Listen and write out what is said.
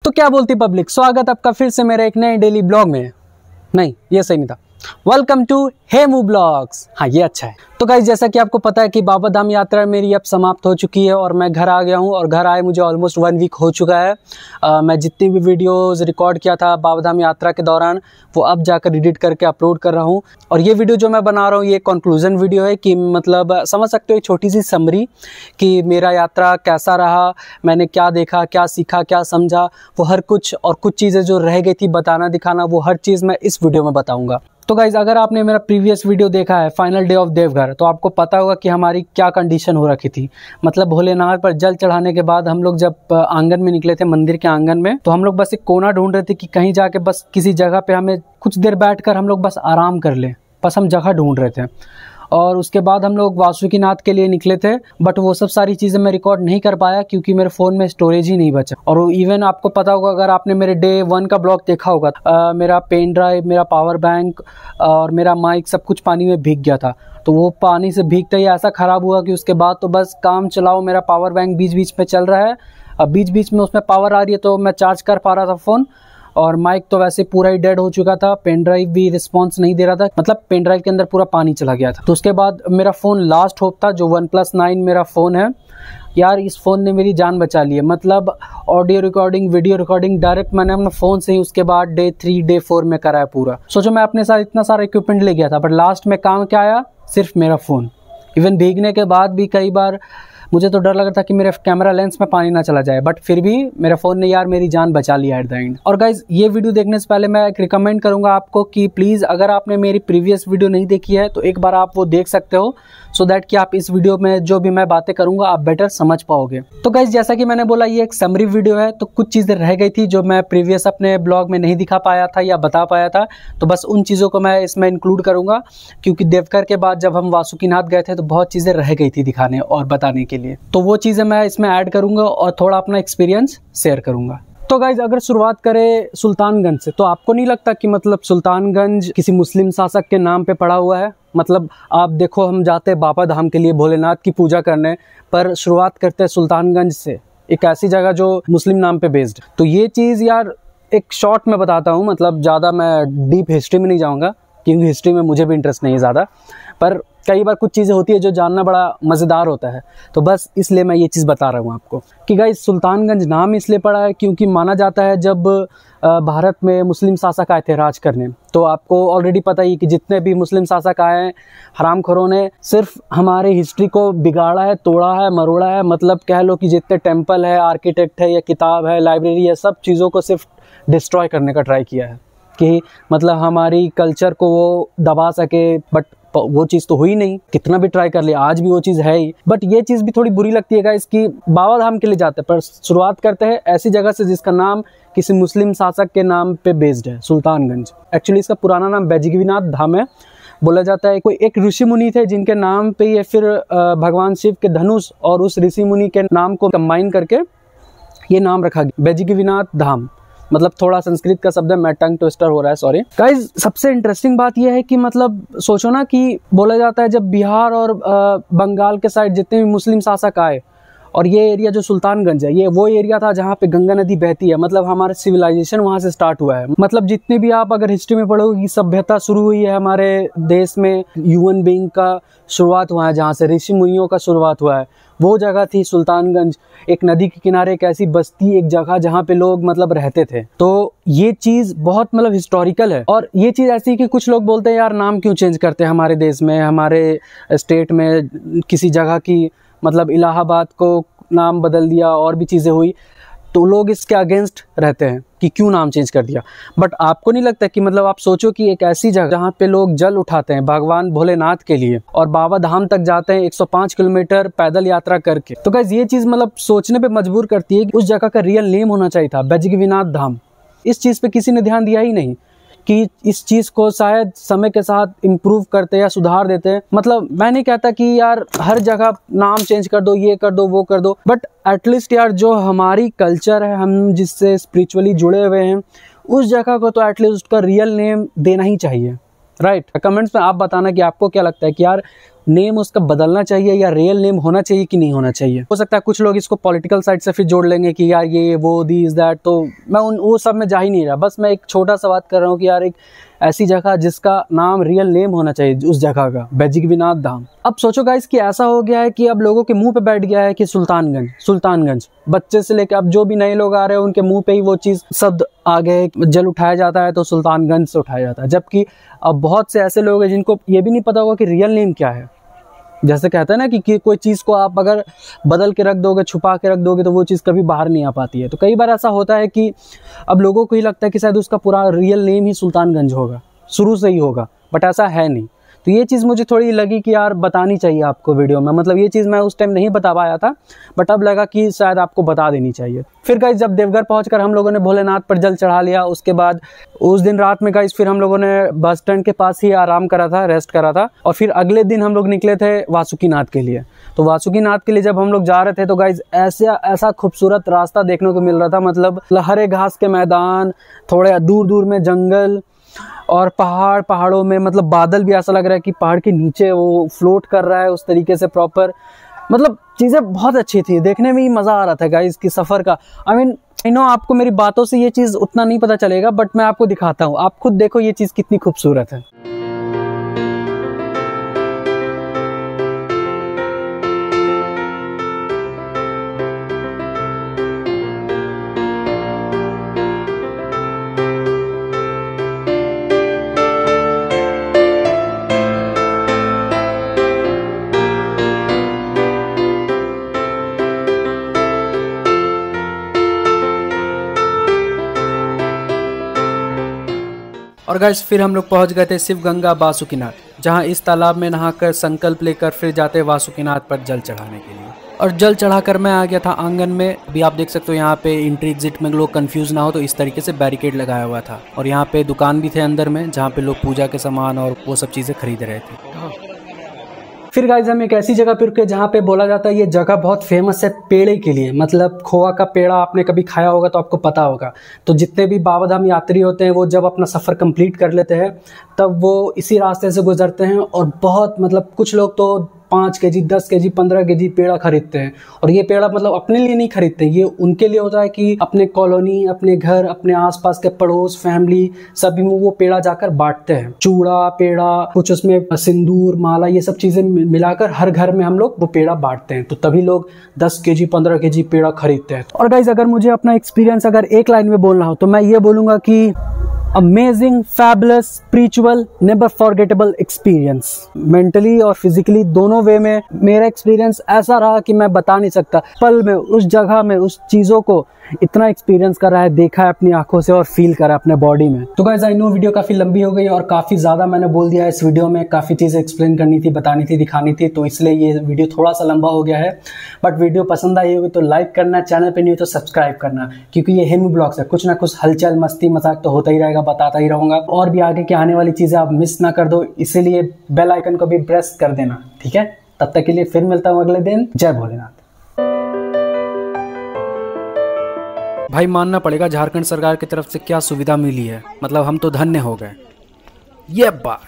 तो क्या बोलती पब्लिक, स्वागत आपका फिर से मेरे एक नए डेली ब्लॉग में। नहीं, ये सही नहीं था। Welcome to Hemu blogs. हाँ, ये अच्छा है। तो गाइस, जैसा कि आपको पता है कि बाबा धाम यात्रा मेरी अब समाप्त हो चुकी है और मैं घर आ गया हूँ। और घर आए मुझे ऑलमोस्ट 1 वीक हो चुका है। मैं जितनी भी वीडियोस रिकॉर्ड किया था बाबा धाम यात्रा के दौरान, वो अब जाकर एडिट करके अपलोड कर रहा हूँ। और ये वीडियो जो मैं बना रहा हूँ, ये कंक्लूजन वीडियो है कि मतलब समझ सकते हो, एक छोटी सी समरी कि मेरा यात्रा कैसा रहा, मैंने क्या देखा, क्या सीखा, क्या समझा, वो हर कुछ। और कुछ चीज़ें जो रह गई थी बताना, दिखाना, वो हर चीज़ मैं इस वीडियो में बताऊँगा। तो गाइज, अगर आपने मेरा प्रीवियस वीडियो देखा है फाइनल डे ऑफ देवघर, तो आपको पता होगा कि हमारी क्या कंडीशन हो रखी थी। मतलब भोलेनाथ पर जल चढ़ाने के बाद हम लोग जब आंगन में निकले थे, मंदिर के आंगन में, तो हम लोग बस एक कोना ढूंढ रहे थे कि कहीं जाके बस किसी जगह पे हमें कुछ देर बैठकर हम लोग बस आराम कर लें। बस हम जगह ढूंढ रहे थे। और उसके बाद हम लोग वासुकीनाथ के लिए निकले थे, बट वो सब सारी चीज़ें मैं रिकॉर्ड नहीं कर पाया क्योंकि मेरे फ़ोन में स्टोरेज ही नहीं बचा। और इवन आपको पता होगा, अगर आपने मेरे डे 1 का ब्लॉग देखा होगा, मेरा पेन ड्राइव, मेरा पावर बैंक और मेरा माइक सब कुछ पानी में भीग गया था। तो वो पानी से भीगते ही ऐसा ख़राब हुआ कि उसके बाद तो बस काम चलाओ। मेरा पावर बैंक बीच बीच में चल रहा है, अब बीच बीच में उसमें पावर आ रही है तो मैं चार्ज कर पा रहा था फ़ोन। और माइक तो वैसे पूरा ही डेड हो चुका था, पेन ड्राइव भी रिस्पॉन्स नहीं दे रहा था, मतलब पेन ड्राइव के अंदर पूरा पानी चला गया था। तो उसके बाद मेरा फ़ोन लास्ट होप था, जो OnePlus 9 मेरा फ़ोन है। यार, इस फ़ोन ने मेरी जान बचा ली है। मतलब audio recording, video recording direct मैंने अपने फ़ोन से ही उसके बाद डे 3 डे 4 में करा है पूरा। सोचो, मैं अपने साथ इतना सारा इक्विपमेंट ले गया था, बट लास्ट में काम क्या आया? सिर्फ मेरा फ़ोन। इवन भीगने के बाद भी कई बार मुझे तो डर लग रहा था कि मेरे कैमरा लेंस में पानी ना चला जाए, बट फिर भी मेरे फ़ोन ने यार मेरी जान बचा लिया एट द एंड। और गाइज, ये वीडियो देखने से पहले मैं एक रिकमेंड करूंगा आपको कि प्लीज़, अगर आपने मेरी प्रीवियस वीडियो नहीं देखी है तो एक बार आप वो देख सकते हो, सो दैट कि आप इस वीडियो में जो भी मैं बातें करूंगा आप बेटर समझ पाओगे। तो गाइज, जैसा कि मैंने बोला, ये एक समरी वीडियो है, तो कुछ चीज़ें रह गई थी जो मैं प्रीवियस अपने ब्लॉग में नहीं दिखा पाया था या बता पाया था, तो बस उन चीज़ों को मैं इसमें इंक्लूड करूंगा। क्योंकि देवघर के बाद जब हम वासुकीनाथ गए थे तो बहुत चीज़ें रह गई थी दिखाने और बताने के लिए, तो वो चीज़ें मैं इसमें ऐड करूंगा और थोड़ा अपना एक्सपीरियंस शेयर करूंगा। तो गाइज, अगर शुरुआत करें सुल्तानगंज से, तो आपको नहीं लगता कि मतलब सुल्तानगंज किसी मुस्लिम शासक के नाम पे पड़ा हुआ है? मतलब आप देखो, हम जाते हैं बाबा धाम के लिए भोलेनाथ की पूजा करने, पर शुरुआत करते हैं सुल्तानगंज से, एक ऐसी जगह जो मुस्लिम नाम पे बेस्ड। तो ये चीज़ यार एक शॉर्ट में बताता हूँ, मतलब ज़्यादा मैं डीप हिस्ट्री में नहीं जाऊँगा क्योंकि हिस्ट्री में मुझे भी इंटरेस्ट नहीं है ज़्यादा, पर कई बार कुछ चीज़ें होती है जो जानना बड़ा मज़ेदार होता है। तो बस इसलिए मैं ये चीज़ बता रहा हूँ आपको कि गाइस, सुल्तानगंज नाम इसलिए पड़ा है क्योंकि माना जाता है जब भारत में मुस्लिम शासक आए थे राज करने, तो आपको ऑलरेडी पता ही कि जितने भी मुस्लिम शासक आए हैं, हरामखोरों ने सिर्फ हमारे हिस्ट्री को बिगाड़ा है, तोड़ा है, मरोड़ा है। मतलब कह लो कि जितने टेम्पल है, आर्किटेक्ट है या किताब है, लाइब्रेरी है, सब चीज़ों को सिर्फ डिस्ट्रॉय करने का ट्राई किया है कि मतलब हमारी कल्चर को वो दबा सके। बट वो चीज़ तो हुई नहीं, कितना भी ट्राई कर लिया, आज भी वो चीज़ है ही। बट ये चीज़ भी थोड़ी बुरी लगती है गाइस कि बाबा धाम के लिए जाते हैं, पर शुरुआत करते हैं ऐसी जगह से जिसका नाम किसी मुस्लिम शासक के नाम पे बेस्ड है, सुल्तानगंज। एक्चुअली इसका पुराना नाम बैजकीनाथ धाम है। बोला जाता है कोई एक ऋषि मुनि थे जिनके नाम पे ये फिर भगवान शिव के धनुष और उस ऋषि मुनि के नाम को कंबाइन करके ये नाम रखा गया, बैजकीनाथ धाम। मतलब थोड़ा संस्कृत का शब्द है, मैं टंग ट्विस्टर हो रहा है, सॉरी गाइज। सबसे इंटरेस्टिंग बात यह है कि मतलब सोचो ना कि बोला जाता है जब बिहार और बंगाल के साइड जितने भी मुस्लिम शासक आए, और ये एरिया जो सुल्तानगंज है, ये वो एरिया था जहाँ पे गंगा नदी बहती है। मतलब हमारा सिविलाइजेशन वहाँ से स्टार्ट हुआ है। मतलब जितने भी आप अगर हिस्ट्री में पढ़ोगे कि सभ्यता शुरू हुई है हमारे देश में, ह्यूमन बीइंग का शुरुआत हुआ है जहाँ से, ऋषि मुनियों का शुरुआत हुआ है, वो जगह थी सुल्तानगंज। एक नदी के किनारे एक ऐसी बस्ती, एक जगह जहाँ पे लोग मतलब रहते थे। तो ये चीज़ बहुत मतलब हिस्टोरिकल है। और ये चीज़ ऐसी कि कुछ लोग बोलते हैं यार नाम क्यों चेंज करते हैं हमारे देश में, हमारे स्टेट में किसी जगह की, मतलब इलाहाबाद को नाम बदल दिया और भी चीज़ें हुई, तो लोग इसके अगेंस्ट रहते हैं कि क्यों नाम चेंज कर दिया। बट आपको नहीं लगता कि मतलब आप सोचो कि एक ऐसी जगह जहाँ पे लोग जल उठाते हैं भगवान भोलेनाथ के लिए और बाबा धाम तक जाते हैं 105 किलोमीटर पैदल यात्रा करके, तो गाइस ये चीज़ मतलब सोचने पे मजबूर करती है कि उस जगह का रियल नेम होना चाहिए था बैजकीनाथ धाम। इस चीज़ पे किसी ने ध्यान दिया ही नहीं कि इस चीज़ को शायद समय के साथ इम्प्रूव करते या सुधार देते। मतलब मैं नहीं कहता कि यार हर जगह नाम चेंज कर दो, ये कर दो, वो कर दो, बट एटलीस्ट यार जो हमारी कल्चर है, हम जिससे स्पिरिचुअली जुड़े हुए हैं, उस जगह को तो एटलीस्ट उसका रियल नेम देना ही चाहिए, राइट। कमेंट्स में आप बताना कि आपको क्या लगता है कि यार नेम उसका बदलना चाहिए या रियल नेम होना चाहिए कि नहीं होना चाहिए। हो सकता है कुछ लोग इसको पॉलिटिकल साइड से फिर जोड़ लेंगे कि यार ये वो दिस दैट, तो मैं वो सब में जा ही नहीं रहा। बस मैं एक छोटा सा बात कर रहा हूँ कि यार एक ऐसी जगह जिसका नाम रियल नेम होना चाहिए उस जगह का, बैजकीनाथ धाम। अब सोचो गाइस कि ऐसा हो गया है कि अब लोगों के मुंह पे बैठ गया है कि सुल्तानगंज। बच्चे से लेकर अब जो भी नए लोग आ रहे हैं उनके मुंह पे ही वो चीज शब्द आ गए। जल उठाया जाता है तो सुल्तानगंज से उठाया जाता है, जबकि अब बहुत से ऐसे लोग हैं जिनको ये भी नहीं पता होगा कि रियल नेम क्या है। जैसे कहते हैं ना कि कोई चीज़ को आप अगर बदल के रख दोगे, छुपा के रख दोगे, तो वो चीज़ कभी बाहर नहीं आ पाती है। तो कई बार ऐसा होता है कि अब लोगों को ही लगता है कि शायद उसका पूरा रियल नेम ही सुल्तानगंज होगा, शुरू से ही होगा, बट ऐसा है नहीं। तो ये चीज़ मुझे थोड़ी लगी कि यार बतानी चाहिए आपको वीडियो में। मतलब ये चीज़ मैं उस टाइम नहीं बता पाया था, बट अब लगा कि शायद आपको बता देनी चाहिए। फिर गाइस जब देवघर पहुंचकर हम लोगों ने भोलेनाथ पर जल चढ़ा लिया, उसके बाद उस दिन रात में गाइस फिर हम लोगों ने बस स्टैंड के पास ही आराम करा था, रेस्ट करा था। और फिर अगले दिन हम लोग निकले थे वासुकीनाथ के लिए। तो वासुकीनाथ के लिए जब हम लोग जा रहे थे तो गाइस ऐसा खूबसूरत रास्ता देखने को मिल रहा था। मतलब हरे घास के मैदान, थोड़े दूर दूर में जंगल और पहाड़ों में मतलब बादल भी ऐसा लग रहा है कि पहाड़ के नीचे वो फ्लोट कर रहा है उस तरीके से प्रॉपर। मतलब चीज़ें बहुत अच्छी थी, देखने में ही मज़ा आ रहा था गाइस की सफ़र का। आई नो आपको मेरी बातों से ये चीज़ उतना नहीं पता चलेगा, बट मैं आपको दिखाता हूँ, आप खुद देखो ये चीज़ कितनी खूबसूरत है। और गाइस फिर हम लोग पहुंच गए थे शिव गंगा बासुकीनाथ, जहां इस तालाब में नहाकर संकल्प लेकर फिर जाते वासुकीनाथ पर जल चढ़ाने के लिए। और जल चढ़ाकर मैं आ गया था आंगन में। अभी आप देख सकते हो यहाँ पे एंट्री एग्जिट में लोग कंफ्यूज ना हो तो इस तरीके से बैरिकेड लगाया हुआ था। और यहाँ पे दुकान भी थे अंदर में जहाँ पे लोग पूजा के सामान और वो सब चीज़ें खरीद रहे थे। फिर गाइस हम एक ऐसी जगह पे रुके जहाँ पे बोला जाता है ये जगह बहुत फेमस है पेड़े के लिए। मतलब खोआ का पेड़ा आपने कभी खाया होगा तो आपको पता होगा। तो जितने भी बाबा धाम यात्री होते हैं वो जब अपना सफ़र कंप्लीट कर लेते हैं तब वो इसी रास्ते से गुजरते हैं और बहुत मतलब कुछ लोग तो 5 केजी 10 केजी 15 केजी पेड़ा खरीदते हैं। और ये पेड़ा मतलब अपने लिए नहीं खरीदते, ये उनके लिए होता है कि अपने कॉलोनी, अपने घर, अपने आसपास के पड़ोस, फैमिली सभी में वो पेड़ा जाकर बांटते हैं। चूड़ा पेड़ा, कुछ उसमें सिंदूर माला, ये सब चीज़ें मिलाकर हर घर में हम लोग वो पेड़ा बांटते हैं। तो तभी लोग 10 केजी 15 केजी पेड़ा खरीदते हैं। और गाइस अगर मुझे अपना एक्सपीरियंस अगर एक लाइन में बोलना हो तो मैं ये बोलूँगा कि amazing, fabulous, spiritual, never forgettable experience. Mentally और फिजिकली दोनों वे में मेरा एक्सपीरियंस ऐसा रहा कि मैं बता नहीं सकता। पल में उस जगह में उस चीज़ों को इतना एक्सपीरियंस करा है, देखा है अपनी आंखों से और फील करा अपने बॉडी में। तो गाइस आई नो वीडियो काफ़ी लंबी हो गई और काफ़ी ज़्यादा मैंने बोल दिया है इस वीडियो में। काफ़ी चीज़ें एक्सप्लेन करनी थी, बतानी थी, दिखानी थी, तो इसलिए ये वीडियो थोड़ा सा लंबा हो गया है। बट वीडियो पसंद आई होगी तो लाइक करना, चैनल पर नहीं हो तो सब्सक्राइब करना, क्योंकि ये हेमू ब्लॉग्स है। कुछ ना कुछ हलचल मस्ती मजाक तो होता ही रहेगा, बताता ही रहूँगा। और भी आगे के आने वाली चीज़ें आप मिस ना कर दो, इसीलिए बेल आइकन को भी प्रेस कर देना, ठीक है। तब तक के लिए फिर मिलता हूँ अगले दिन। जय भोलेनाथ। भाई मानना पड़ेगा झारखंड सरकार की तरफ से क्या सुविधा मिली है, मतलब हम तो धन्य हो गए। ये बात